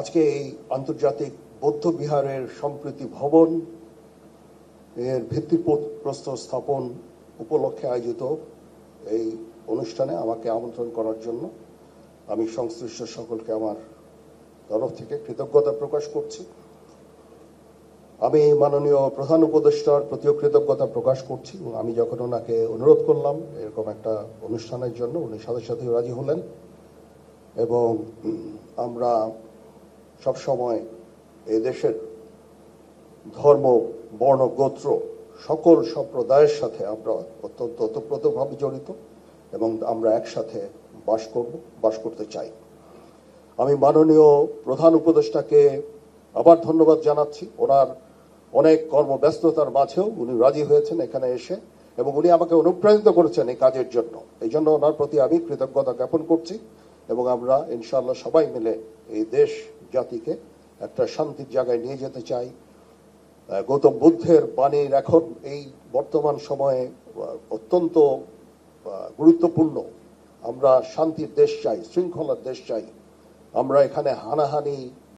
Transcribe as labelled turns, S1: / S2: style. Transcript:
S1: আজকে এই আন্তর্জাতিক বৌদ্ধ বিহারের সম্প্রীতি ভবন এর ভিত্তিপ্রস্তর স্থাপন উপলক্ষে আয়োজিত এই অনুষ্ঠানে আমাকে আমন্ত্রণ করার জন্য আমি সংশ্লিষ্ট সকলকে আমার তরফ থেকে কৃতজ্ঞতা প্রকাশ করছি। আমি মাননীয় প্রধান উপদেষ্টার প্রতিও কৃতজ্ঞতা প্রকাশ করছি। আমি যখন ওনাকে অনুরোধ করলাম এরকম একটা অনুষ্ঠানের জন্য, উনি সাথে সাথে রাজি হলেন এবং আমরা সবসময় এই দেশের ধর্ম, বর্ণ, গোত্র সকল সম্প্রদায়ের সাথে আমরা অত্যন্ত ওতপ্রোতভাবে জড়িত এবং আমরা একসাথে বাস করতে চাই। আমি মাননীয় প্রধান উপদেষ্টাকে আবার ধন্যবাদ জানাচ্ছি। ওনার অনেক কর্মব্যস্ততার মাঝেও উনি রাজি হয়েছেন এখানে এসে এবং উনি আমাকে অনুপ্রাণিত করেছেন এই কাজের জন্য। এই জন্য ওনার প্রতি আমি কৃতজ্ঞতা জ্ঞাপন করছি এবং আমরা ইনশাআল্লাহ সবাই মিলে এই দেশ জাতিকে একটা শান্তির জায়গায় নিয়ে যেতে চাই। গৌতম বুদ্ধের বাণীর এখন এই বর্তমান সময়ে অত্যন্ত গুরুত্বপূর্ণ। আমরা শান্তির দেশ চাই, শৃঙ্খলার দেশ চাই। আমরা এখানে হানাহানি